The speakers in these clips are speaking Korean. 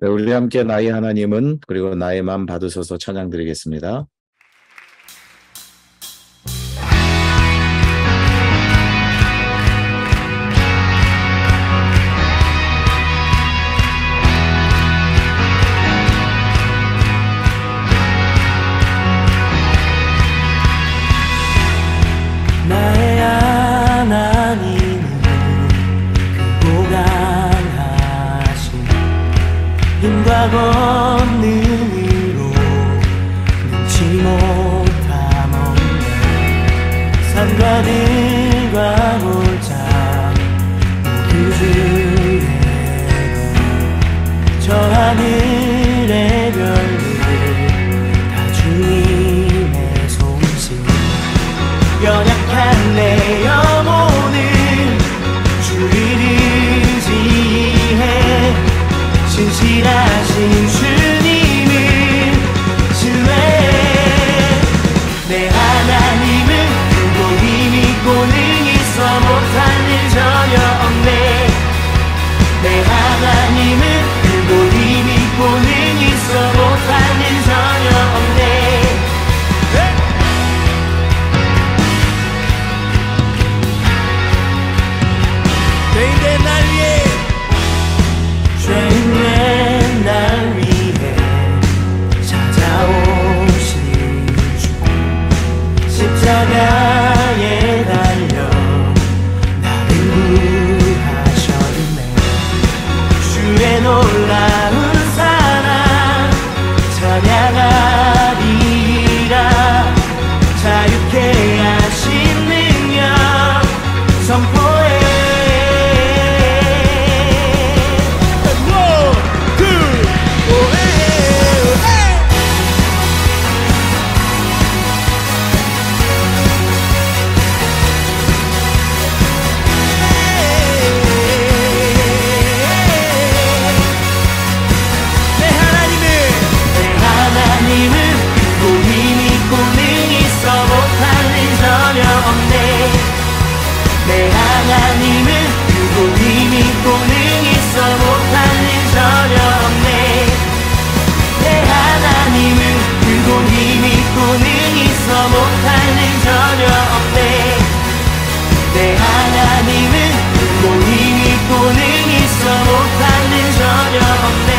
네, 우리 함께 나의 하나님은 그리고 나의 맘 받으소서 찬양 드리겠습니다. 나의 하나님은 크고 강하신 힘과 권능으로 능치 못함 없네. 산과 들과 골짜 모두 주의고 저 하늘의 별들 다 주님의 솜씨. 연약한 내 영혼을 주를 의지해 신실하신 주님을 신뢰해. 내 하나님은 크고 힘이 있고 능히 있어 못할 일 전혀 없네. 내 하나님은 크고 힘이 있고 능히 있어 못할 일 전혀 없네. 죄인된 날 위해 죄인된 날 위해 찾아오신 주 십자가에 달려 나를 구하셨네. 주의 놀라운 사랑 찬양하리라. 자유케 하신 능력 선포해. 내 하나님은 크고 힘이 있고 능히 있어 못할 일 전혀 없네. 내 하나님은 크고 힘이 있고 능히 있어 못할 일 전혀 없네. 내 하나님은 크고 힘이 있고 능히 있어 못할 일 전혀 없네.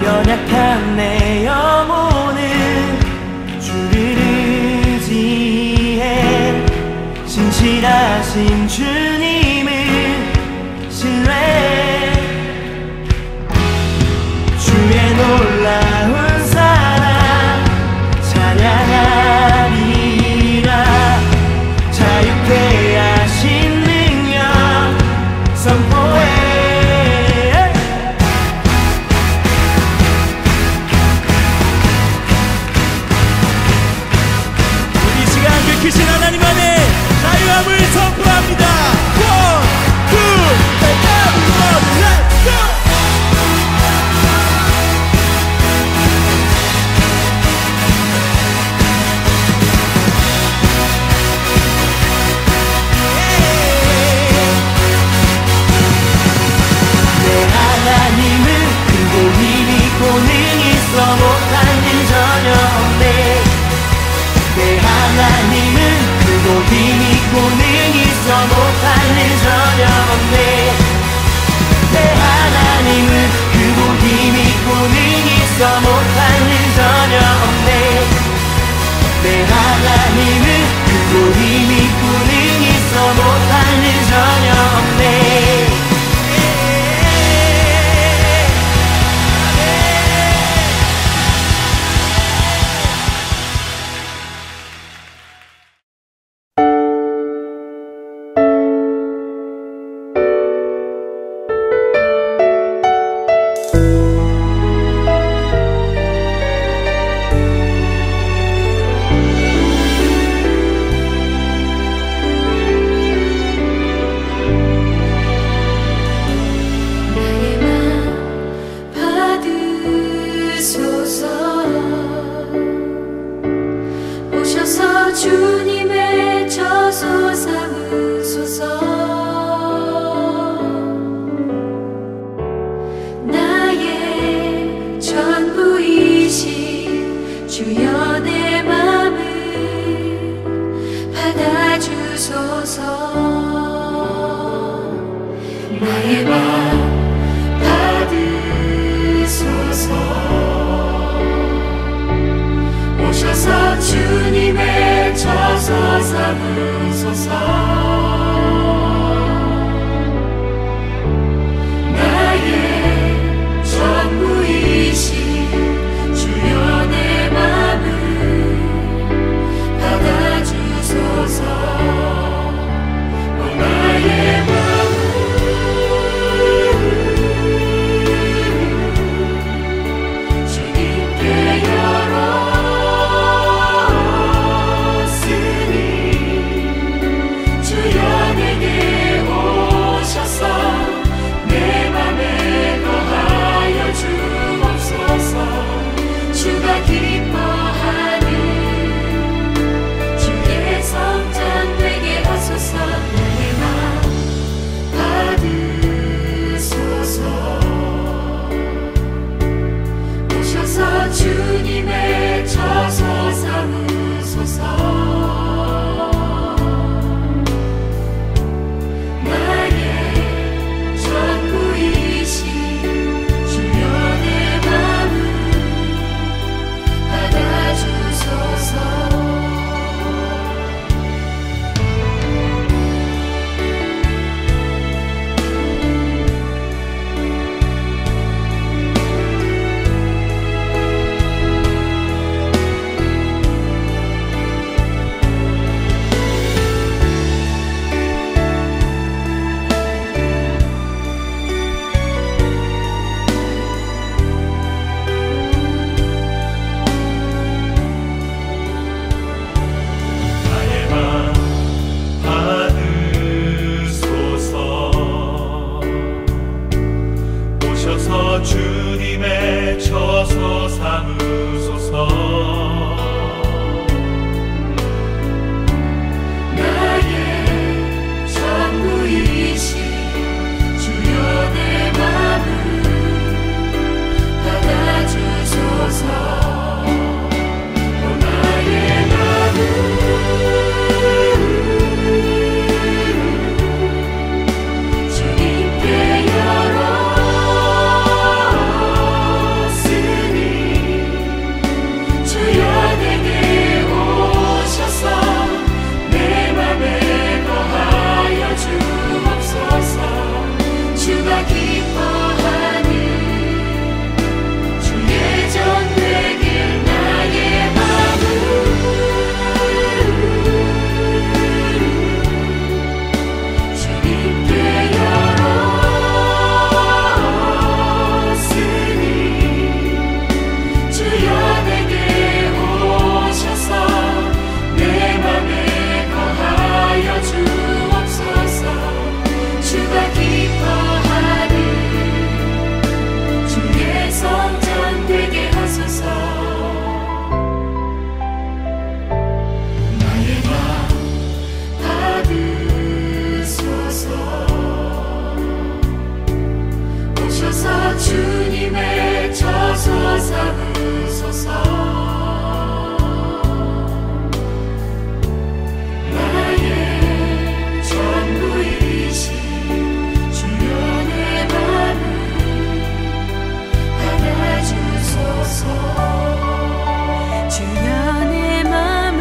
연약한 내 영혼은 주를 의지해 신실하신 주님을 신뢰해. 주의 놀라운 사랑 찬양하리라. 자유케 하신 능력 선포해. 크신 하나님 안에 자유함을 선포합니다. One, two, and everybody, let's go! 내 하나님은 크고 힘이 있고 능히 있어 못할 일 전혀 없네. 내 하나님은 크고 힘이 있고 능히 있어 못할 일 전혀 없네. 내 하나님은 크고 힘이 있고 능히 있어 못할 일 전혀 없네. 내 하나님은 크고 힘이 있고 능히 있어 못할 일 전혀 없네. 오셔서 주님의 처소 삼으소서. 나의 전부이신 주여 내 맘을 받아주소서. 나의 맘을 주님께 열었으니 주여 내게 오셔서 내 맘에 거하여 주옵소서. 주가 기뻐하는 주의 성전 되게 하소서. 내 맘 받으소서. 오셔서 주님의 처소 삼으소서. 나의 전부이신 주여 내 맘을 받아주소서. 나의 맘 받으소서. 오셔서 주님의 처소 삼으소서. 나의 전부이신 주여 내 맘을 받아주소서. 나의 맘을 주님께 열었으니 주여 내게 오셔서 내 맘에 거하여 주옵소서. 주가 기뻐하는 주의 전 되길 나의 맘을 주님께 열었으니 주여 내게 오셔서 내 맘에 거하여 주옵소서. 주가 기뻐하는 주의 성전 되게 하소서. 나의 맘 받으소서. 오셔서 주님의 처소 삼으소서. 나의 전부이신 주여 내 맘을 받아주소서. 주여 내 맘을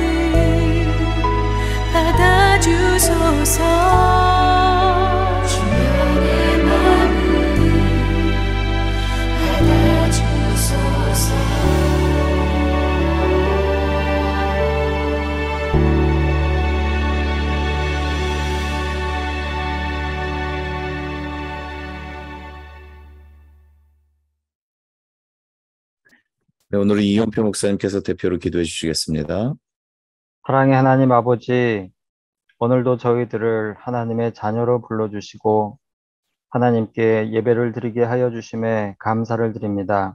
받아주소서. 주여 내 맘을 받아주소서. 네, 오늘은 이용표 목사님께서 대표로 기도해 주시겠습니다. 사랑의 하나님 아버지, 오늘도 저희들을 하나님의 자녀로 불러주시고 하나님께 예배를 드리게 하여 주심에 감사를 드립니다.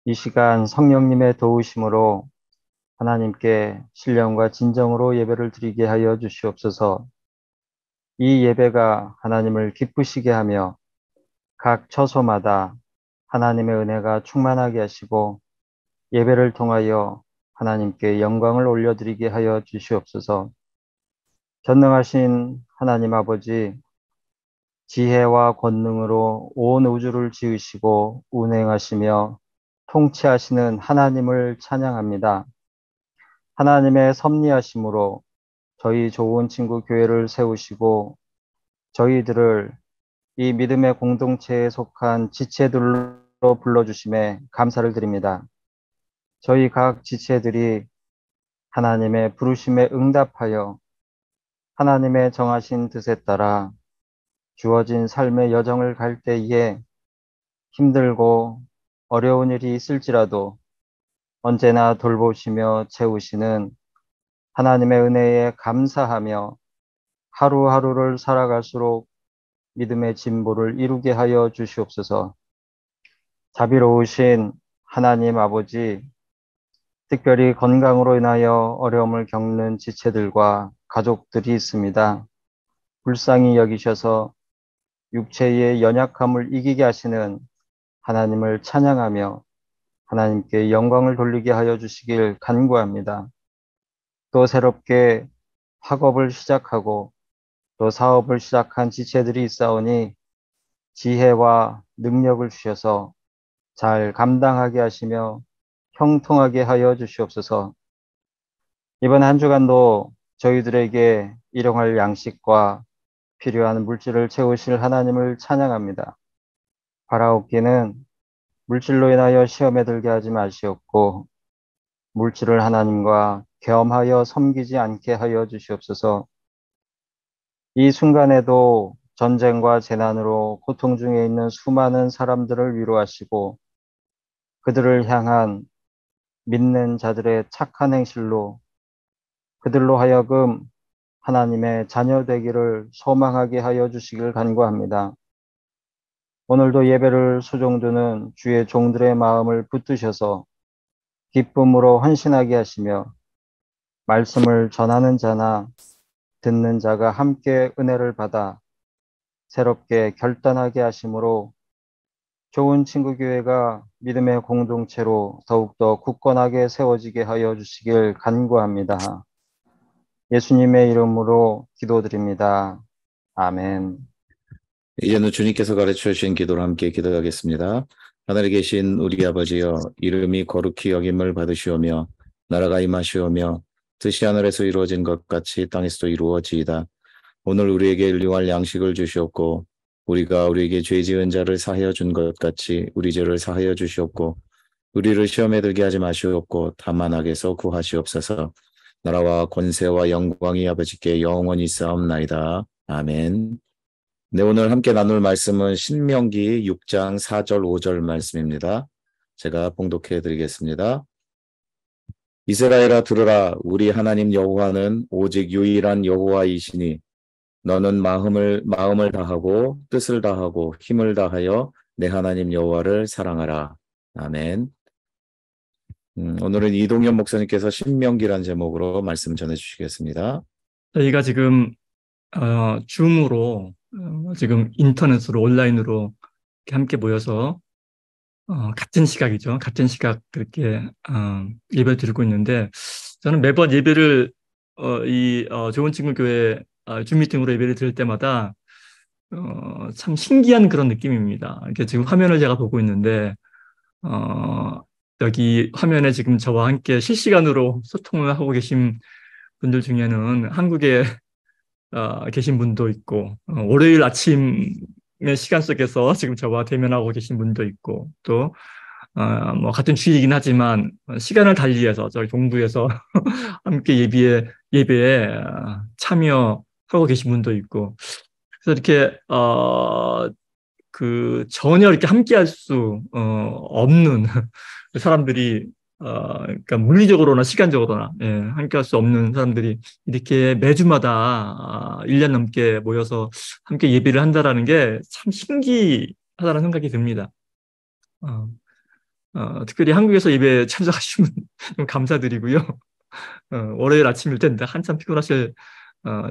이 시간 성령님의 도우심으로 하나님께 신령과 진정으로 예배를 드리게 하여 주시옵소서. 이 예배가 하나님을 기쁘시게 하며 각 처소마다 하나님의 은혜가 충만하게 하시고 예배를 통하여 하나님께 영광을 올려드리게 하여 주시옵소서. 전능하신 하나님 아버지, 지혜와 권능으로 온 우주를 지으시고 운행하시며 통치하시는 하나님을 찬양합니다. 하나님의 섭리하심으로 저희 좋은 친구 교회를 세우시고 저희들을 이 믿음의 공동체에 속한 지체들로 불러주심에 감사를 드립니다. 저희 각 지체들이 하나님의 부르심에 응답하여 하나님의 정하신 뜻에 따라 주어진 삶의 여정을 갈 때에 힘들고 어려운 일이 있을지라도 언제나 돌보시며 채우시는 하나님의 은혜에 감사하며 하루하루를 살아갈수록 믿음의 진보를 이루게 하여 주시옵소서. 자비로우신 하나님 아버지, 특별히 건강으로 인하여 어려움을 겪는 지체들과 가족들이 있습니다. 불쌍히 여기셔서 육체의 연약함을 이기게 하시는 하나님을 찬양하며 하나님께 영광을 돌리게 하여 주시길 간구합니다. 또 새롭게 학업을 시작하고 또 사업을 시작한 지체들이 있사오니 지혜와 능력을 주셔서 잘 감당하게 하시며 형통하게 하여 주시옵소서. 이번 한 주간도 저희들에게 일용할 양식과 필요한 물질을 채우실 하나님을 찬양합니다. 바라옵기는 물질로 인하여 시험에 들게 하지 마시옵고 물질을 하나님과 겸하여 섬기지 않게 하여 주시옵소서. 이 순간에도 전쟁과 재난으로 고통 중에 있는 수많은 사람들을 위로하시고 그들을 향한 믿는 자들의 착한 행실로 그들로 하여금 하나님의 자녀 되기를 소망하게 하여 주시길 간구합니다. 오늘도 예배를 수종드는 주의 종들의 마음을 붙드셔서 기쁨으로 헌신하게 하시며 말씀을 전하는 자나 듣는 자가 함께 은혜를 받아 새롭게 결단하게 하심으로 좋은 친구 교회가 믿음의 공동체로 더욱더 굳건하게 세워지게 하여 주시길 간구합니다. 예수님의 이름으로 기도드립니다. 아멘. 이제는 주님께서 가르쳐 주신 기도로 함께 기도하겠습니다. 하늘에 계신 우리 아버지여, 이름이 거룩히 여김을 받으시오며 나라가 임하시오며 뜻이 하늘에서 이루어진 것 같이 땅에서도 이루어지이다. 오늘 우리에게 일용할 양식을 주시옵고 우리가 우리에게 죄 지은 자를 사하여 준 것 같이 우리 죄를 사하여 주시옵고 우리를 시험에 들게 하지 마시옵고 다만 악에서 구하시옵소서. 나라와 권세와 영광이 아버지께 영원히 있사옵나이다. 아멘. 네, 오늘 함께 나눌 말씀은 신명기 6장 4절 5절 말씀입니다. 제가 봉독해 드리겠습니다. 이스라엘아 들으라. 우리 하나님 여호와는 오직 유일한 여호와이시니 너는 마음을 다하고 뜻을 다하고 힘을 다하여 내 하나님 여호와를 사랑하라. 아멘. 오늘은 이동현 목사님께서 신명기란 제목으로 말씀 전해주시겠습니다. 저희가 지금 줌으로 지금 인터넷으로 온라인으로 이렇게 함께 모여서 같은 시각이죠. 같은 시각 그렇게 예배 드리고 있는데 저는 매번 예배를 좋은 친구 교회 줌 미팅으로 예배를 드릴 때마다 참 신기한 그런 느낌입니다. 이렇게 지금 화면을 제가 보고 있는데 여기 화면에 지금 저와 함께 실시간으로 소통을 하고 계신 분들 중에는 한국에 계신 분도 있고 월요일 아침의 시간 속에서 지금 저와 대면하고 계신 분도 있고 또 뭐 같은 주일이긴 하지만 시간을 달리해서 저희 동부에서 함께 예배에 참여하고 계신 분도 있고 그래서 이렇게 전혀 이렇게 함께할 수 없는 사람들이 그러니까 물리적으로나 시간적으로나 함께할 수 없는 사람들이 이렇게 매주마다 1년 넘게 모여서 함께 예배를 한다라는 게 참 신기하다는 생각이 듭니다. 특별히 한국에서 예배 참석하시면 좀 감사드리고요. 월요일 아침일 텐데 한참 피곤하실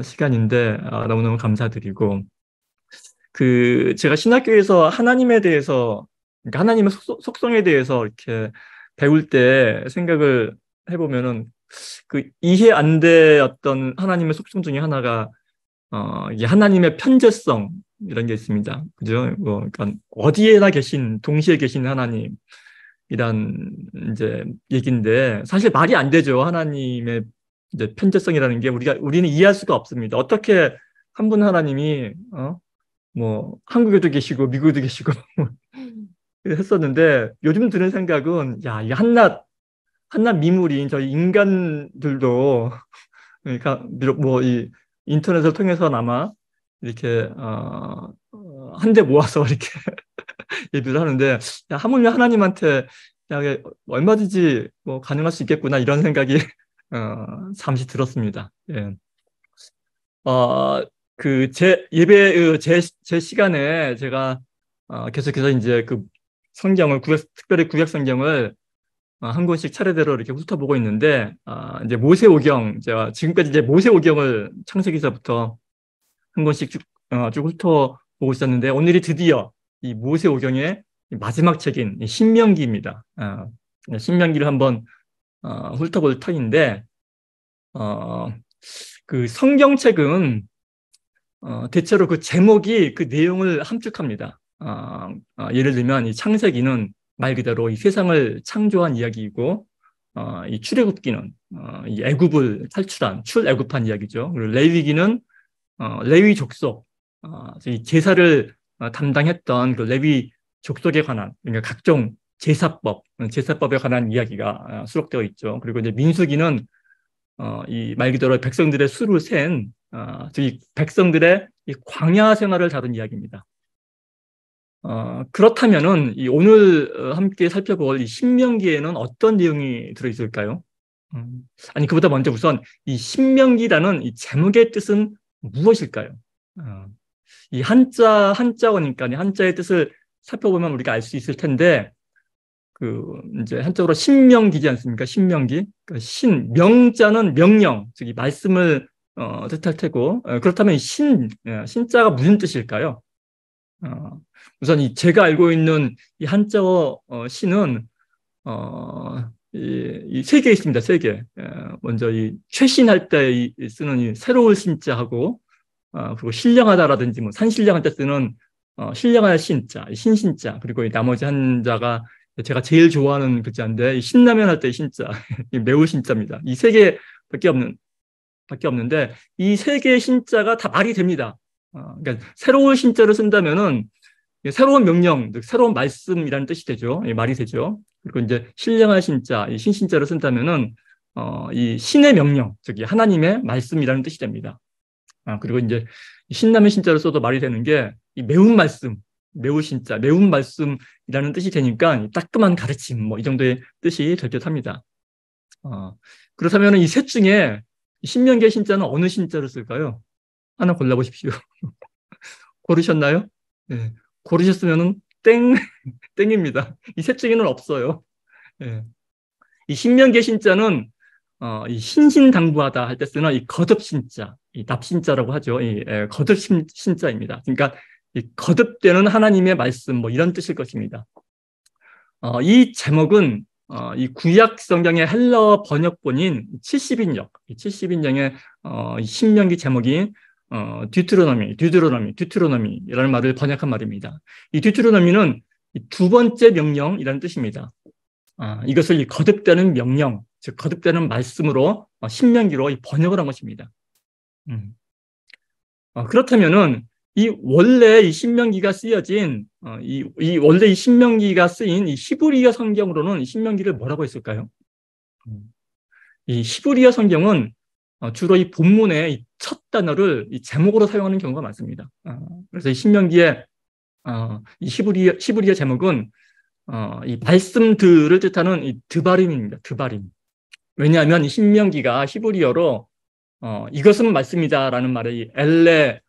시간인데 너무너무 감사드리고 제가 신학교에서 하나님에 대해서 그러니까 하나님의 속성에 대해서 이렇게 배울 때 생각을 해보면은 이해 안 되었던 하나님의 속성 중에 하나가 이게 하나님의 편재성 이런 게 있습니다. 그죠? 그러니까 어디에나 동시에 계신 하나님. 이제 얘기인데 사실 말이 안 되죠. 하나님의 이제 편재성이라는 게 우리는 이해할 수가 없습니다. 어떻게 한 분 하나님이 뭐 한국에도 계시고 미국에도 계시고 했었는데 요즘 드는 생각은 야, 이 한낱 미물인 저희 인간들도 그러니까 비록 뭐 이 인터넷을 통해서나마 이렇게 한데 모아서 이렇게 예비를 하는데 야, 하물며 하나님한테 야, 이게 얼마든지 뭐 가능할 수 있겠구나 이런 생각이 잠시 들었습니다. 예. 그 제 예배 제 시간에 제가 계속해서 이제 그 성경을 특별히 구약 성경을 한 권씩 차례대로 이렇게 훑어보고 있는데 이제 모세오경 제가 지금까지 이제 모세오경을 창세기서부터 한 권씩 쭉 훑어보고 있었는데 오늘이 드디어 이 모세오경의 마지막 책인 이 신명기입니다. 신명기를 한번 훑어볼 터인데 그 성경책은 대체로 그 제목이 그 내용을 함축합니다. 예를 들면 이 창세기는 말 그대로 이 세상을 창조한 이야기이고 이 출애굽기는 이 애굽을 탈출한 출애굽한 이야기죠. 그리고 레위기는 레위 족속 이 제사를 담당했던 그 레위 족속에 관한 그러니까 각종 제사법에 관한 이야기가 수록되어 있죠. 그리고 이제 민수기는 이 말 그대로 백성들의 수를 센 즉 백성들의 이 광야 생활을 다룬 이야기입니다. 그렇다면은 이 오늘 함께 살펴볼 이 신명기에는 어떤 내용이 들어있을까요? 아니 그보다 먼저 우선 이 신명기라는 이 제목의 뜻은 무엇일까요? 이 한자어니까 한자의 뜻을 살펴보면 우리가 알 수 있을 텐데 그 이제 한자로 신명기지 않습니까? 신명기. 그러니까 명자는 명령, 즉 이 말씀을 뜻할 테고 그렇다면 신자가 무슨 뜻일까요? 우선 제가 알고 있는 이 한자어 신은 이 세 개 있습니다. 세 개. 먼저 이 최신할 때 쓰는 이 새로울 신자하고 그리고 신령하다라든지 뭐 산신령할 때 쓰는 신령할 신자, 신신자 그리고 이 나머지 한자가 제가 제일 좋아하는 글자인데 신라면 할 때 신자, 매우 신자입니다. 이 세 개밖에 없는데 이 세 개의 신자가 다 말이 됩니다. 그러니까 새로운 신자를 쓴다면은 새로운 명령, 새로운 말씀이라는 뜻이 되죠. 말이 되죠. 그리고 이제 신령한 신자, 이 신신자를 쓴다면은 이 신의 명령, 즉 하나님의 말씀이라는 뜻이 됩니다. 그리고 이제 신라면 신자를 써도 말이 되는 게 이 매운 말씀, 매우 신자, 매운 말씀이라는 뜻이 되니까 따끔한 가르침, 뭐 이 정도의 뜻이 될 듯합니다. 그렇다면 이 셋 중에 신명기의 신자는 어느 신자를 쓸까요? 하나 골라보십시오. 고르셨나요? 네. 고르셨으면은 땡입니다. 이 셋 중에는 없어요. 네. 이 신명기의 신자는 이 신신당부하다 할 때 쓰는 이 거듭신자, 이 납신자라고 하죠. 이 거듭신자입니다. 그러니까 이 거듭되는 하나님의 말씀 뭐 이런 뜻일 것입니다. 이 제목은 이 구약 성경의 헬라어 번역본인 70인역, 70인역의 이 신명기 제목인 듀트로노미라는 말을 번역한 말입니다. 이 듀트로노미는 두 번째 명령이라는 뜻입니다. 이것을 이 거듭되는 명령, 즉 거듭되는 말씀으로 신명기로 이 번역을 한 것입니다. 그렇다면은 원래 이 신명기가 쓰여진 원래 이 신명기가 쓰인 이 히브리어 성경으로는 이 신명기를 뭐라고 했을까요? 이 히브리어 성경은 주로 이 본문의 이 첫 단어를 이 제목으로 사용하는 경우가 많습니다. 그래서 이 신명기의 이 히브리어 제목은 이 말씀들을 뜻하는 이 드바림입니다. 드바림. 왜냐하면 이 신명기가 히브리어로 이것은 말씀이다라는 말이 엘레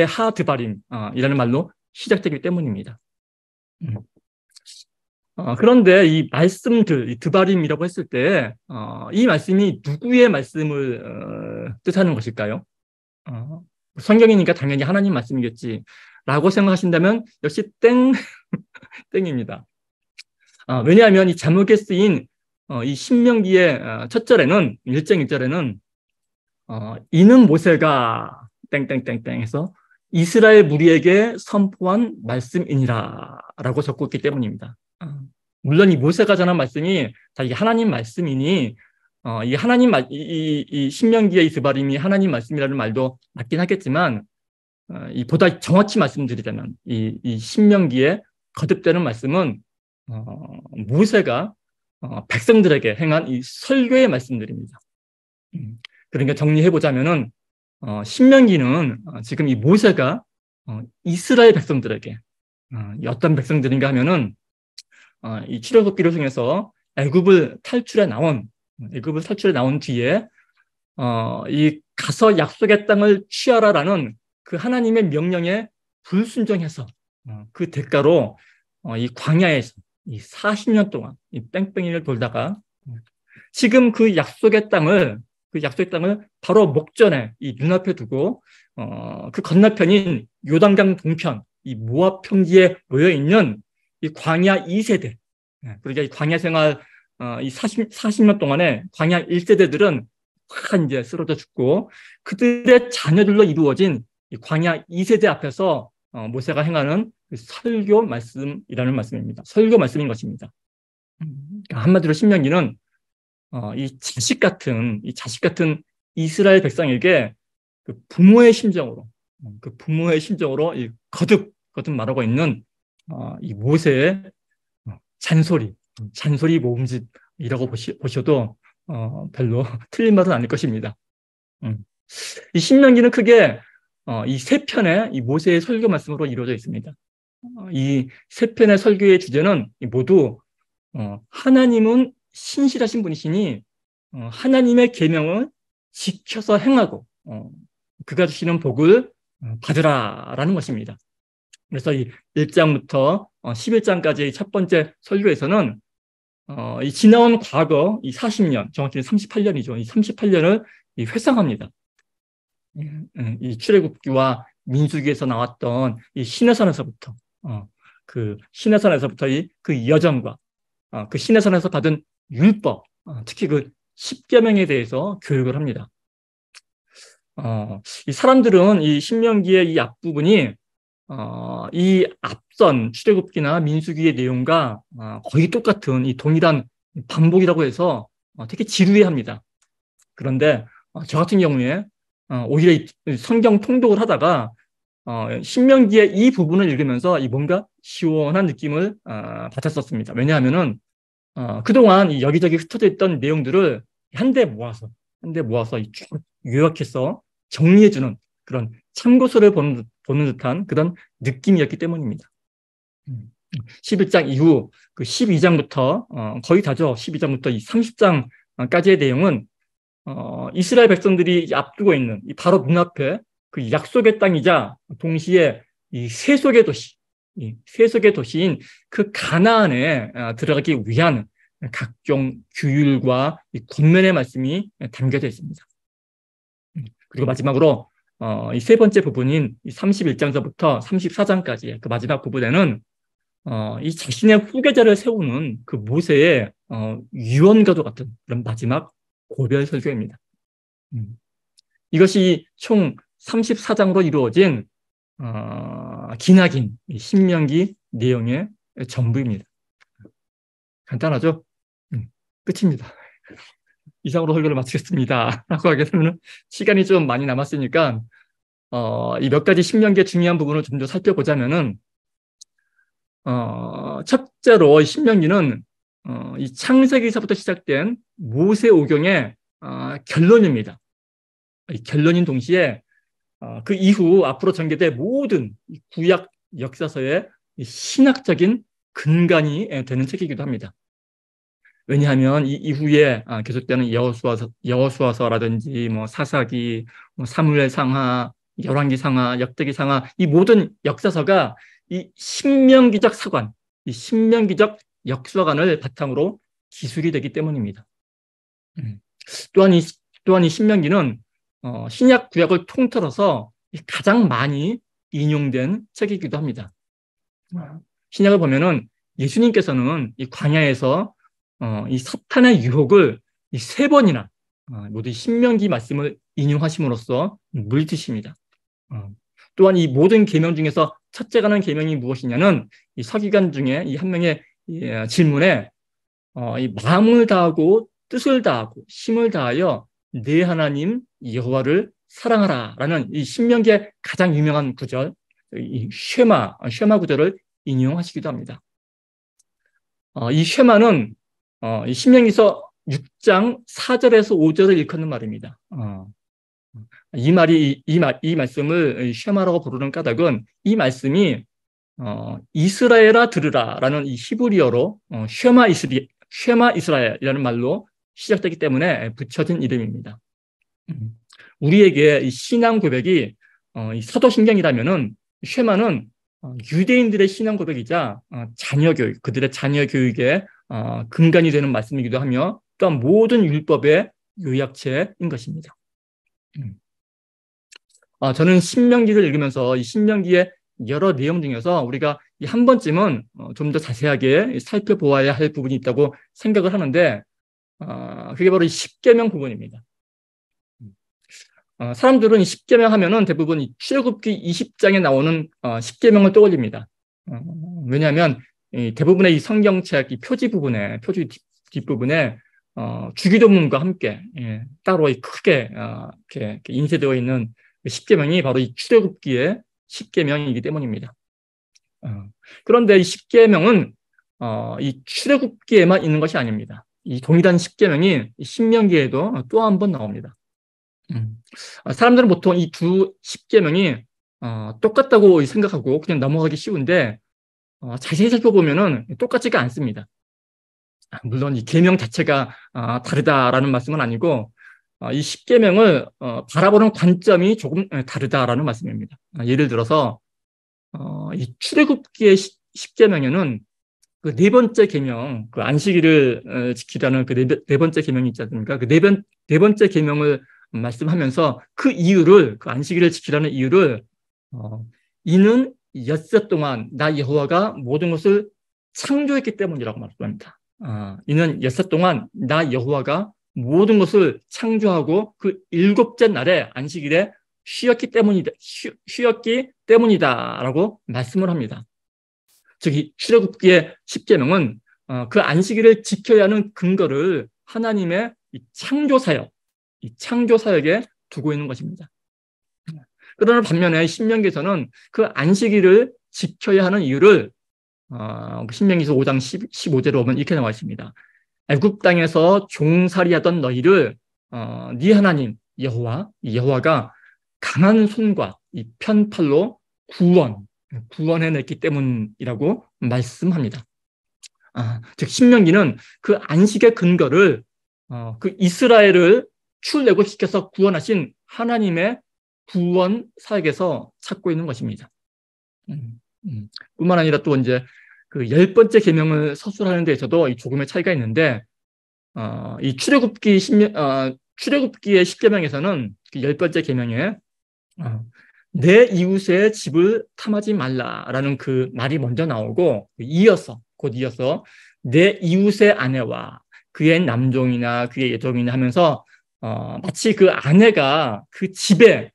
하 드바림이라는 말로 시작되기 때문입니다. 그런데 이 말씀들, 이 드바림이라고 했을 때 이 말씀이 누구의 말씀을 뜻하는 것일까요? 성경이니까 당연히 하나님 말씀이겠지라고 생각하신다면 역시 땡입니다. 왜냐하면 이 제목에 쓰인 이 신명기의 첫 절에는 1장 1절에는 이는 모세가 해서 이스라엘 무리에게 선포한 말씀이니라 라고 적고 있기 때문입니다. 물론 이 모세가 전한 말씀이 다 이게 하나님 말씀이니 이 하나님 이 신명기의 이 드바림이 하나님 말씀이라는 말도 맞긴 하겠지만 이 보다 정확히 말씀드리자면 이 신명기에 거듭되는 말씀은 모세가 백성들에게 행한 이 설교의 말씀들입니다. 그러니까 정리해 보자면은 신명기는 지금 이 모세가 이스라엘 백성들에게 어떤 백성들인가 하면은 이 출애굽기를 통해서 애굽을 탈출해 나온 뒤에 이 가서 약속의 땅을 취하라라는 그 하나님의 명령에 불순종해서 그 대가로 이 광야에서 이 40년 동안 이 뺑뺑이를 돌다가 지금 그 약속의 땅을 바로 목전에 이 눈앞에 두고 그 건너편인 요단강 동편 이 모압 평지에 모여 있는 이 광야 2세대 그러니까 이 광야 생활 이 40년 동안에 광야 1세대들은 확 이제 쓰러져 죽고 그들의 자녀들로 이루어진 이 광야 2세대 앞에서 모세가 행하는 그 설교 말씀이라는 말씀입니다. 설교 말씀인 것입니다. 한마디로 신명기는 이 자식 같은 이스라엘 백성에게 그 부모의 심정으로 이 거듭 말하고 있는 이 모세의 잔소리 모음집이라고 보셔도 별로 틀린 말은 아닐 것입니다. 이 신명기는 크게 이 세 편의 이 모세의 설교 말씀으로 이루어져 있습니다. 이 세 편의 설교의 주제는 모두 하나님은 신실하신 분이시니 하나님의 계명을 지켜서 행하고 그가 주시는 복을 받으라라는 것입니다. 그래서 이 1장부터 11장까지의 첫 번째 설교에서는 이 지나온 과거 이 40년, 정확히는 38년이죠. 이 38년을 회상합니다. 이 출애굽기와 민수기에서 나왔던 이 시내산에서부터 그 여정과 그 시내산에서 받은 율법, 특히 그 십계명에 대해서 교육을 합니다. 이 사람들은 이 신명기의 이 앞부분이 이 앞선 출애굽기나 민수기의 내용과 거의 똑같은 이 동일한 반복이라고 해서 되게 지루해합니다. 그런데 저 같은 경우에 오히려 이 성경 통독을 하다가 신명기의 이 부분을 읽으면서 이 뭔가 시원한 느낌을 받았었습니다. 왜냐하면은 그동안 이 여기저기 흩어져 있던 내용들을 한데 모아서 쭉 요약해서 정리해주는 그런 참고서를 보는 듯한 그런 느낌이었기 때문입니다. 11장 이후 그 12장부터 거의 다죠. 12장부터 이 30장까지의 내용은 이스라엘 백성들이 앞두고 있는 이 바로 눈앞에 그 약속의 땅이자 동시에 이 세속의 도시인 그 가나안에 들어가기 위한 각종 규율과 이 권면의 말씀이 담겨져 있습니다. 그리고 마지막으로 이 세 번째 부분인 이 31장서부터 34장까지의 그 마지막 부분에는 이 자신의 후계자를 세우는 그 모세의 유언과도 같은 그런 마지막 고별 설교입니다. 이것이 총 34장으로 이루어진 기나긴 신명기 내용의 전부입니다. 간단하죠? 끝입니다. 이상으로 설교를 마치겠습니다. 라고 하게 되면 시간이 좀 많이 남았으니까 이 몇 가지 신명기의 중요한 부분을 좀 더 살펴보자면은 첫째로 신명기는 이 창세기에서부터 시작된 모세오경의 결론입니다. 이 결론인 동시에 그 이후 앞으로 전개될 모든 구약 역사서의 신학적인 근간이 되는 책이기도 합니다. 왜냐하면 이 이후에 계속되는 여호수아서라든지 뭐 사사기, 뭐 사무엘상하, 열왕기상하, 역대기상하 이 모든 역사서가 이 신명기적 사관, 이 신명기적 역사관을 바탕으로 기술이 되기 때문입니다. 또한 이 신명기는 신약 구약을 통틀어서 가장 많이 인용된 책이기도 합니다. 신약을 보면은 예수님께서는 이 광야에서 이 사탄의 유혹을 이 3번이나 모두 신명기 말씀을 인용하심으로써 물리치십니다. 또한 이 모든 계명 중에서 첫째 가는 계명이 무엇이냐는 이 서기관 중에 이 한 명의 질문에 이 마음을 다하고 뜻을 다하고 힘을 다하여 내 하나님 여호와를 사랑하라라는 이 신명기의 가장 유명한 구절, 이 쉐마 구절을 인용하시기도 합니다. 이 쉐마는 이 신명기서 6장 4절에서 5절을 일컫는 말입니다. 이 말씀을 쉐마라고 부르는 까닭은 이 말씀이 이스라엘아 들으라라는 이 히브리어로 쉐마 이스라엘이라는 말로 시작되기 때문에 붙여진 이름입니다. 우리에게 이 신앙 고백이 이 사도신경이라면은 쉐마는 유대인들의 신앙 고백이자 자녀 교육, 그들의 자녀 교육의 근간이 되는 말씀이기도 하며 또한 모든 율법의 요약체인 것입니다. 저는 신명기를 읽으면서 이 신명기의 여러 내용 중에서 우리가 한 번쯤은 좀 더 자세하게 살펴보아야 할 부분이 있다고 생각을 하는데 그게 바로 이 십계명 부분입니다. 사람들은 이 십계명 하면은 대부분 이 출애굽기 20장에 나오는 십계명을 떠올립니다. 왜냐하면 대부분의 이 성경책 이 표지 뒷부분에 주기도문과 함께 따로 크게 이렇게 인쇄되어 있는 십계명이 바로 이 출애굽기의 십계명이기 때문입니다. 그런데 이 십계명은 이 출애굽기에만 있는 것이 아닙니다. 이 동일한 십계명이 신명기에도 또 한 번 나옵니다. 사람들은 보통 이 두 십계명이 똑같다고 생각하고 그냥 넘어가기 쉬운데 자세히 살펴보면은 똑같지가 않습니다. 물론 이 계명 자체가 다르다라는 말씀은 아니고 이 십계명을 바라보는 관점이 조금 다르다라는 말씀입니다. 예를 들어서 이 출애굽기의 십계명에는 그 네 번째 계명, 그 안식일을 지키라는 그 네 번째 계명이 있지 않습니까? 그 네 번째 계명을 말씀하면서 그 이유를, 그 안식일을 지키라는 이유를 이는 엿새 동안 나 여호와가 모든 것을 창조했기 때문이라고 말합니다. 이는 엿새 동안 나 여호와가 모든 것을 창조하고 그 일곱째 날에 안식일에 쉬었기 때문이다라고 말씀을 합니다. 즉, 이 출애굽기의 십계명은 그 안식일을 지켜야 하는 근거를 하나님의 이 창조 사역에 두고 있는 것입니다. 그러나 반면에 신명기에서는 그 안식일을 지켜야 하는 이유를 신명기서 5장 15절에 보면 이렇게 나와 있습니다. 애굽 땅에서 종살이하던 너희를 네 하나님 여호와가 강한 손과 이 편팔로 구원해냈기 때문이라고 말씀합니다. 즉 신명기는 그 안식의 근거를 그 이스라엘을 출애굽 시켜서 구원하신 하나님의 구원 사역에서 찾고 있는 것입니다. 뿐만 아니라 또 이제 그 10번째 계명을 서술하는 데에서도 조금의 차이가 있는데 이 출애굽기의 십계명에서는 그 10번째 계명에 내 이웃의 집을 탐하지 말라라는 그 말이 먼저 나오고 곧 이어서 내 이웃의 아내와 그의 남종이나 그의 여종이나 하면서 마치 그 아내가 그 집에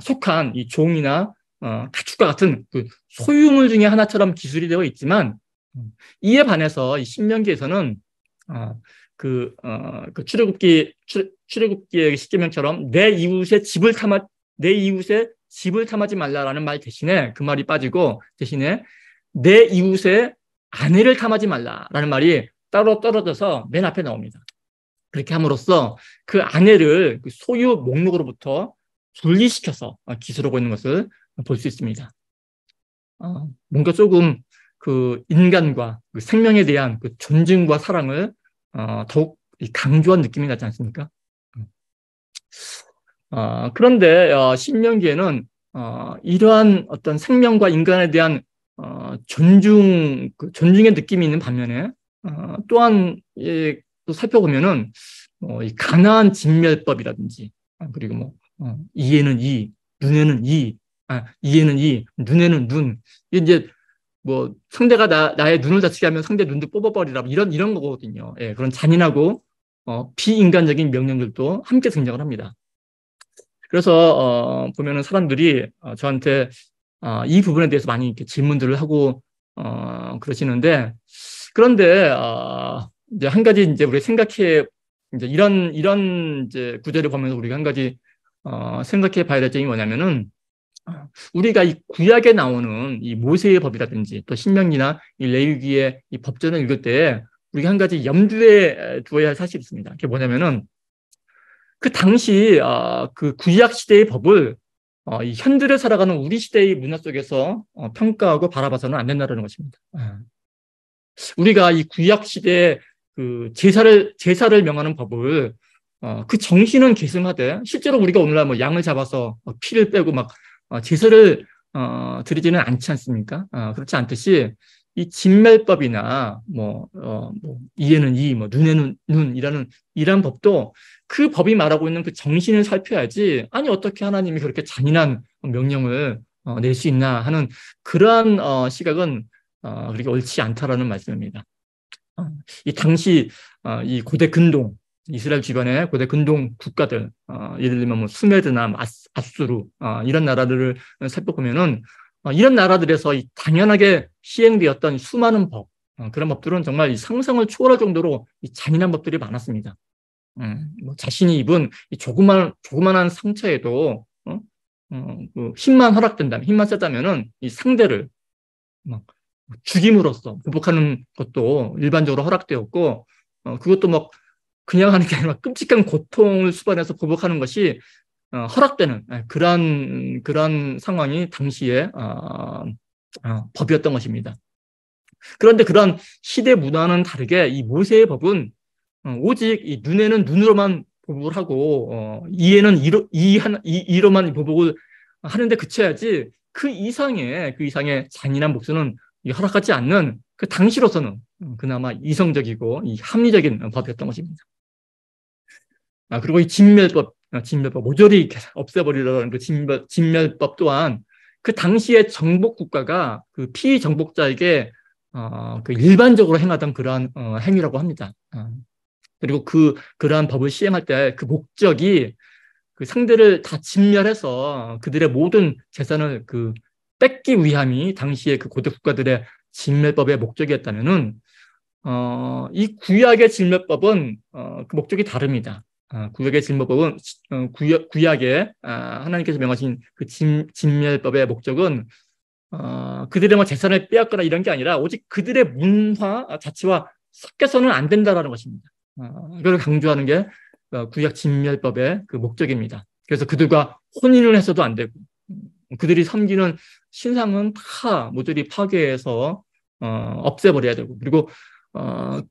속한 이 종이나 가축과 같은 그 소유물 중에 하나처럼 기술이 되어 있지만 이에 반해서 이 신명기에서는 그 출애굽기의 십계명처럼 내 이웃의 집을 탐하지 말라라는 말 대신에 그 말이 빠지고 대신에 내 이웃의 아내를 탐하지 말라라는 말이 따로 떨어져서 맨 앞에 나옵니다. 그렇게 함으로써 그 아내를 그 소유 목록으로부터 분리시켜서 기술하고 있는 것을 볼 수 있습니다. 뭔가 조금 그 인간과 그 생명에 대한 그 존중과 사랑을 더욱 강조한 느낌이 나지 않습니까? 그런데 신명기에는 이러한 어떤 생명과 인간에 대한 존중의 느낌이 있는 반면에 또한 또 살펴보면은 이 가나안 진멸법이라든지 그리고 이에는 이, 눈에는 이, 이에는 이, 눈에는 눈. 이제 상대가 나의 눈을 다치게 하면 상대 눈도 뽑아버리라 이런 거거든요. 예, 그런 잔인하고 비인간적인 명령들도 함께 등장을 합니다. 그래서 보면은 사람들이 저한테 이 부분에 대해서 많이 이렇게 질문들을 하고 그러시는데 그런데 이제 한 가지 이제 우리 생각해 이제 이런 이제 구절을 보면서 우리가 한 가지 생각해 봐야 될 점이 뭐냐면은 우리가 이 구약에 나오는 이 모세의 법이라든지 또 신명기나 이 레위기의 이 법전을 읽을 때 우리가 한 가지 염두에 두어야 할 사실이 있습니다. 그게 뭐냐면은 그 당시 그 구약 시대의 법을 이 현들에 살아가는 우리 시대의 문화 속에서 평가하고 바라봐서는 안 된다는 것입니다. 우리가 이 구약 시대에 그 제사를 명하는 법을 그 정신은 계승하되 실제로 우리가 오늘날 뭐 양을 잡아서 피를 빼고 막 제사를 드리지는 않지 않습니까? 그렇지 않듯이 이 진멸법이나 뭐 이에는 이, 뭐 눈에는 눈이라는 이런 법도 그 법이 말하고 있는 그 정신을 살펴야지. 아니 어떻게 하나님이 그렇게 잔인한 명령을 낼 수 있나 하는 그러한 시각은 그렇게 옳지 않다라는 말씀입니다. 이 당시 이 고대 근동 이스라엘 주변의 고대 근동 국가들 예를 들면 뭐 수메드나 아수르 이런 나라들을 살펴보면은 이런 나라들에서 이 당연하게 시행되었던 수많은 법 그런 법들은 정말 이 상상을 초월할 정도로 이 잔인한 법들이 많았습니다. 뭐 자신이 입은 이 조그만한 상처에도 그 힘만 허락된다면 힘만 세다면은 이 상대를 막 죽임으로써 보복하는 것도 일반적으로 허락되었고 그것도 막 그냥 하는 게 아니라 끔찍한 고통을 수반해서 보복하는 것이 허락되는 그런 상황이 당시에 법이었던 것입니다. 그런데 그런 시대 문화는 다르게 이 모세의 법은 오직 이 눈에는 눈으로만 보복을 하고 이에는 이로만 보복을 하는데 그쳐야지 그 이상의 잔인한 복수는 허락하지 않는 그 당시로서는 그나마 이성적이고 이 합리적인 법이었던 것입니다. 그리고 이 진멸법 모조리 없애버리려는 그 진멸법 또한 그 당시의 정복 국가가 그 피정복자에게 그 일반적으로 행하던 그러한 행위라고 합니다. 그리고 그러한 법을 시행할 때 그 목적이 그 상대를 다 진멸해서 그들의 모든 재산을 그 뺏기 위함이 당시의 그 고대 국가들의 진멸법의 목적이었다면은 이 구약의 진멸법은 그 목적이 다릅니다. 구약의 진멸법은 구약에 하나님께서 명하신 그 진멸법의 목적은 그들의 뭐 재산을 빼앗거나 이런 게 아니라 오직 그들의 문화 자체와 섞여서는 안 된다라는 것입니다. 이걸 강조하는 게 구약 진멸법의 그 목적입니다. 그래서 그들과 혼인을 해서도 안 되고 그들이 섬기는 신상은 다 모조리 파괴해서 없애버려야 되고 그리고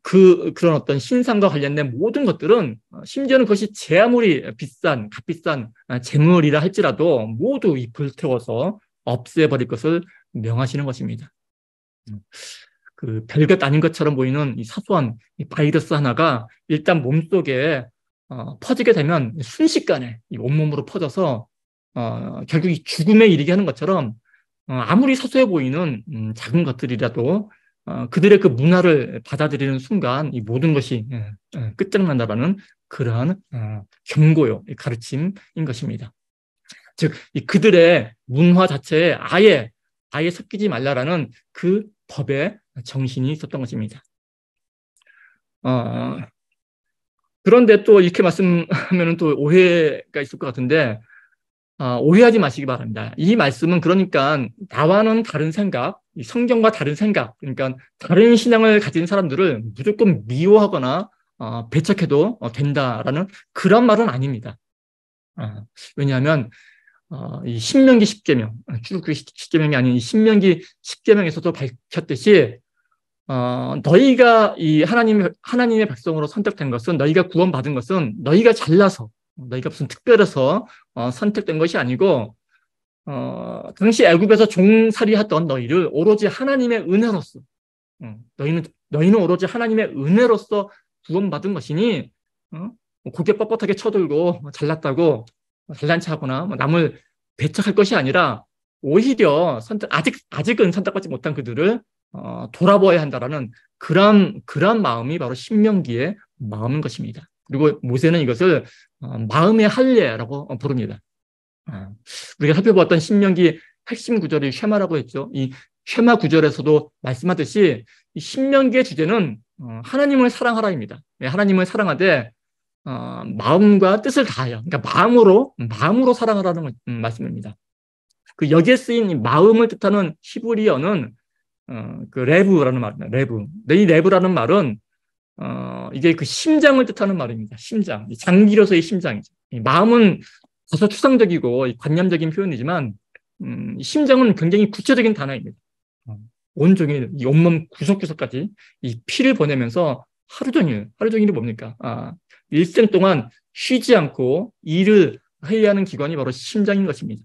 그런 어떤 신상과 관련된 모든 것들은 심지어는 그것이 제 아무리 값비싼 재물이라 할지라도 모두 불태워서 없애버릴 것을 명하시는 것입니다. 그 별것 아닌 것처럼 보이는 이 사소한 이 바이러스 하나가 일단 몸속에 퍼지게 되면 순식간에 이 온몸으로 퍼져서 결국 이 죽음에 이르게 하는 것처럼 아무리 사소해 보이는 작은 것들이라도 그들의 그 문화를 받아들이는 순간 이 모든 것이 끝장난다라는 그러한 경고요, 가르침인 것입니다. 즉, 이 그들의 문화 자체에 아예 섞이지 말라라는 그 법의 정신이 있었던 것입니다. 그런데 또 이렇게 말씀하면 또 오해가 있을 것 같은데 오해하지 마시기 바랍니다. 이 말씀은 그러니까 나와는 다른 생각, 성경과 다른 생각, 그러니까 다른 신앙을 가진 사람들을 무조건 미워하거나 배척해도 된다라는 그런 말은 아닙니다. 왜냐하면 이 신명기 10계명, 출애굽기 10계명이 아닌 이 신명기 10계명에서도 밝혔듯이 너희가 이 하나님의 백성으로 선택된 것은 너희가 구원받은 것은 너희가 잘나서 너희가 무슨 특별해서 선택된 것이 아니고 당시 애굽에서 종살이했던 너희를 오로지 하나님의 은혜로서 너희는 오로지 하나님의 은혜로서 구원받은 것이니 고개 뻣뻣하게 쳐들고 잘났다고 잘난 척하거나 남을 배척할 것이 아니라 오히려 아직은 선택받지 못한 그들을 돌아보아야 한다라는 그런 마음이 바로 신명기의 마음인 것입니다. 그리고 모세는 이것을 마음의 할례라고 부릅니다. 우리가 살펴보았던 신명기 핵심 구절이 쉐마라고 했죠. 이 쉐마 구절에서도 말씀하듯이 이 신명기의 주제는 하나님을 사랑하라입니다. 하나님을 사랑하되 마음과 뜻을 다하여, 그러니까 마음으로 사랑하라는 말씀입니다. 그 여기에 쓰인 이 마음을 뜻하는 히브리어는 그 레브라는 말입니다. 레브. 이 레브라는 말은 이게 그 심장을 뜻하는 말입니다. 심장, 장기로서의 심장이죠. 이 마음은 다소 추상적이고 관념적인 표현이지만 이 심장은 굉장히 구체적인 단어입니다. 온종일 이 온몸 구석구석까지 이 피를 보내면서 하루 종일이 뭡니까? 일생 동안 쉬지 않고 일을 해야 하는 기관이 바로 심장인 것입니다.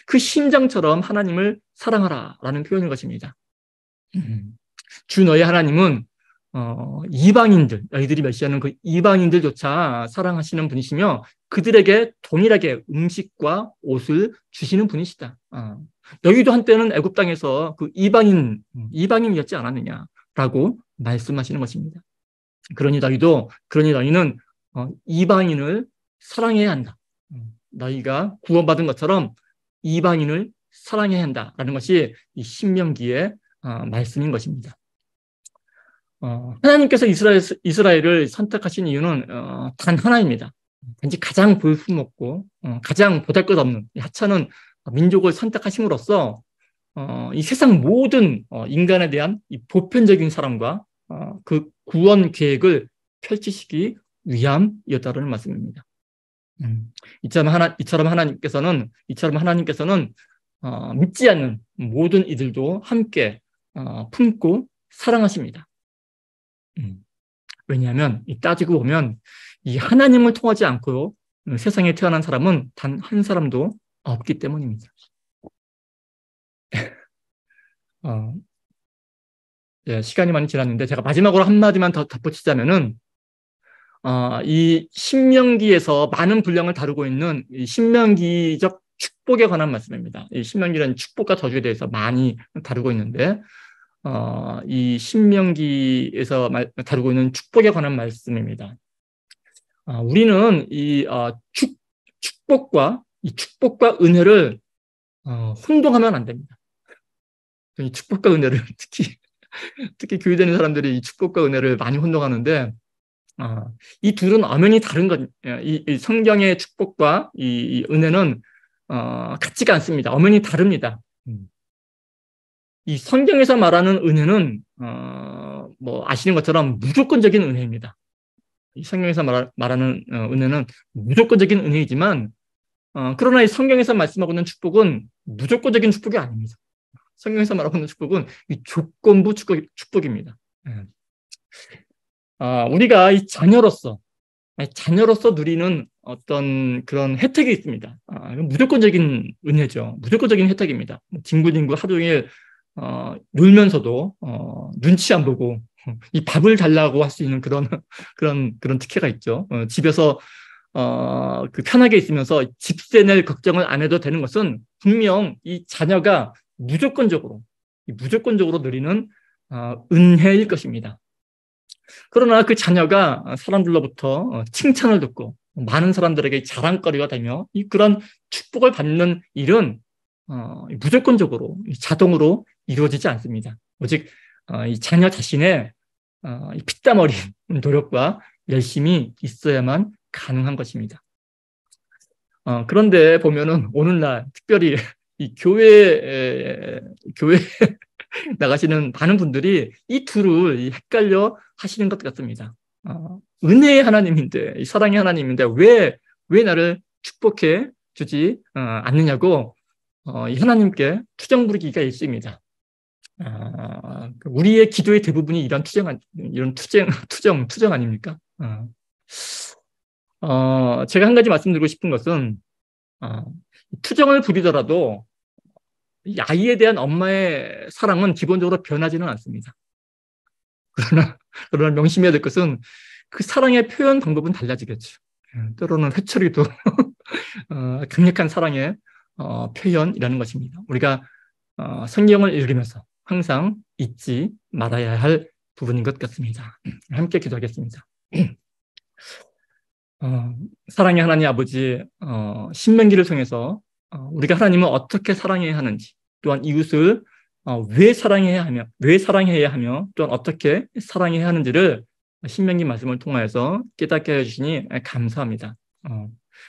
그 심장처럼 하나님을 사랑하라라는 표현인 것입니다. 주 너의 하나님은 이방인들, 너희들이 멸시하는 그 이방인들조차 사랑하시는 분이시며 그들에게 동일하게 음식과 옷을 주시는 분이시다. 너희도 한때는 애굽 땅에서 그 이방인이었지 않았느냐라고 말씀하시는 것입니다. 그러니 너희는 이방인을 사랑해야 한다. 너희가 구원받은 것처럼 이방인을 사랑해야 한다라는 것이 이 신명기의 말씀인 것입니다. 하나님께서 이스라엘을 선택하신 이유는 단 하나입니다. 단지 가장 볼품없고 가장 보잘것없는 하찮은 민족을 선택하심으로써 이 세상 모든 인간에 대한 이 보편적인 사랑과 그 구원 계획을 펼치시기 위함이었다는 말씀입니다. 이처럼 하나님께서는 믿지 않는 모든 이들도 함께 품고 사랑하십니다. 왜냐하면 따지고 보면 이 하나님을 통하지 않고 세상에 태어난 사람은 단 한 사람도 없기 때문입니다. 시간이 많이 지났는데 제가 마지막으로 한마디만 더 덧붙이자면은 이 신명기에서 많은 분량을 다루고 있는 이 신명기적 축복에 관한 말씀입니다. 이 신명기라는 축복과 저주에 대해서 많이 다루고 있는데 이 신명기에서 다루고 있는 축복에 관한 말씀입니다. 우리는 이 축복과 은혜를 혼동하면 안 됩니다. 이 축복과 은혜를 특히 교회되는 사람들이 이 축복과 은혜를 많이 혼동하는데 이 둘은 엄연히 다른 것. 이 성경의 축복과 이 은혜는 같지가 않습니다. 엄연히 다릅니다. 이 성경에서 말하는 은혜는 뭐 아시는 것처럼 무조건적인 은혜입니다. 이 성경에서 말하는 은혜는 무조건적인 은혜이지만 그러나 이 성경에서 말씀하고 있는 축복은 무조건적인 축복이 아닙니다. 성경에서 말하고 있는 축복은 이 조건부 축복입니다. 우리가 이 자녀로서 누리는 어떤 그런 혜택이 있습니다. 무조건적인 은혜죠. 무조건적인 혜택입니다. 뒹굴뒹굴 하루 종일 놀면서도 눈치 안 보고 이 밥을 달라고 할 수 있는 그런 특혜가 있죠. 집에서 그 편하게 있으면서 집세 낼 걱정을 안 해도 되는 것은 분명 이 자녀가 무조건적으로 누리는 은혜일 것입니다. 그러나 그 자녀가 사람들로부터 칭찬을 듣고 많은 사람들에게 자랑거리가 되며 그런 축복을 받는 일은 무조건적으로 자동으로 이루어지지 않습니다. 오직 이 자녀 자신의 피땀 어린 노력과 열심이 있어야만 가능한 것입니다. 그런데 보면은 오늘날 특별히 이 교회 나가시는 많은 분들이 이 둘을 헷갈려 하시는 것 같습니다. 은혜의 하나님인데, 이 사랑의 하나님인데 왜 나를 축복해 주지 않느냐고 이 하나님께 투정 부리기가 일쑤입니다. 우리의 기도의 대부분이 이런 투정 아닙니까? 제가 한 가지 말씀드리고 싶은 것은 투정을 부리더라도 이 아이에 대한 엄마의 사랑은 기본적으로 변하지는 않습니다. 그러나 명심해야 될 것은 그 사랑의 표현 방법은 달라지겠죠. 때로는 회초리도 강력한 사랑의 표현이라는 것입니다. 우리가 성경을 읽으면서 항상 잊지 말아야 할 부분인 것 같습니다. 함께 기도하겠습니다. 사랑의 하나님 아버지, 신명기를 통해서 우리가 하나님을 어떻게 사랑해야 하는지, 또한 이웃을 왜 사랑해야 하며 또한 어떻게 사랑해야 하는지를 신명기 말씀을 통하여서 깨닫게 해주시니 감사합니다.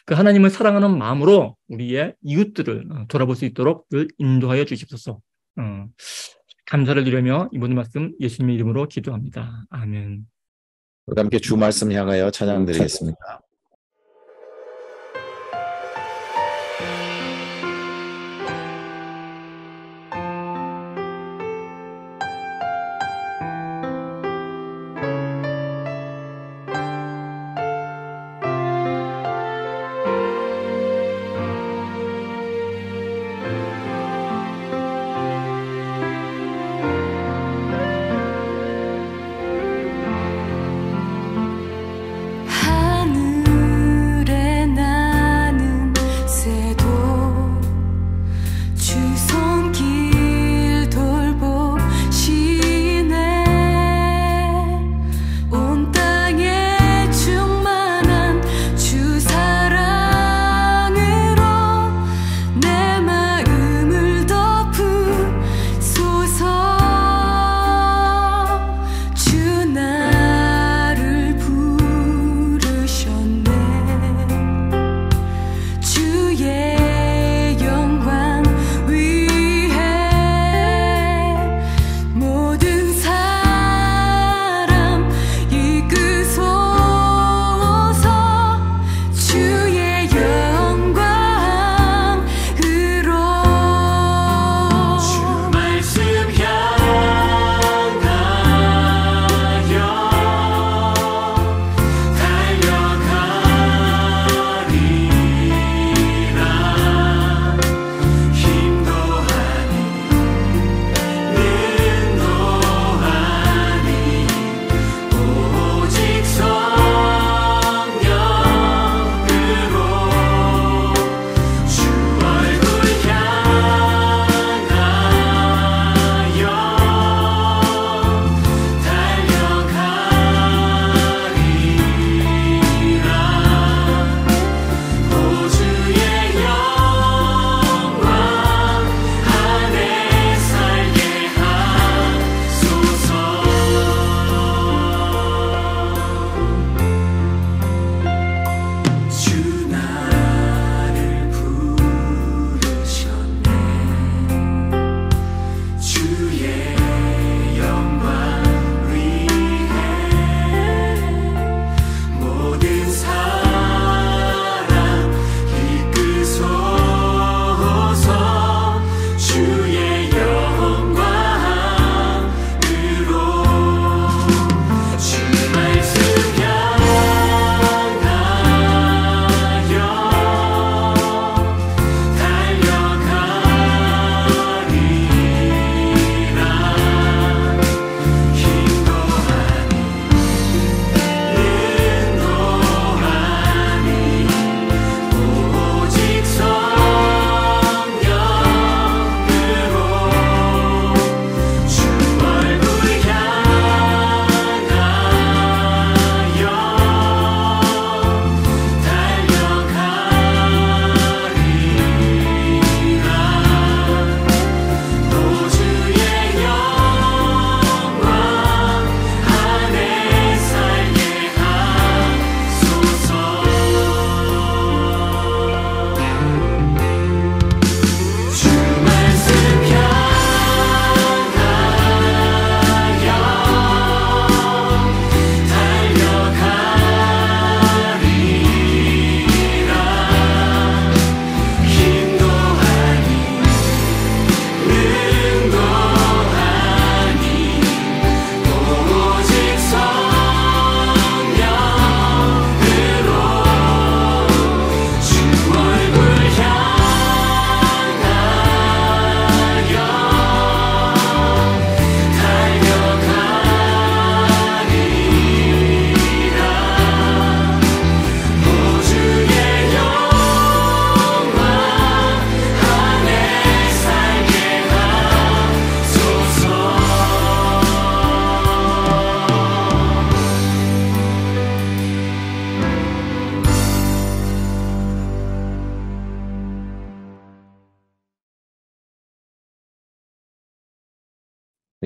그 하나님을 사랑하는 마음으로 우리의 이웃들을 돌아볼 수 있도록 인도하여 주십소서. 감사를 드리며 이 모든 말씀 예수님의 이름으로 기도합니다. 아멘. 우리 함께 주 말씀 향하여 찬양 드리겠습니다. 하늘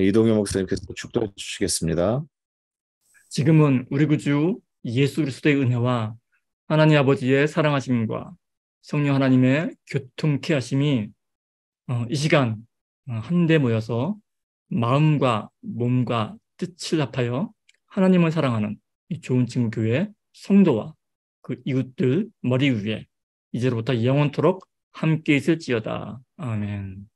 이동효 목사님께서 축도해 주시겠습니다. 지금은 우리 구주 예수 그리스도의 은혜와 하나님 아버지의 사랑하심과 성령 하나님의 교통케 하심이 이 시간 한데 모여서 마음과 몸과 뜻을 합하여 하나님을 사랑하는 이 좋은 친구 교회 성도와 그 이웃들 머리 위에 이제로부터 영원토록 함께 있을지어다. 아멘.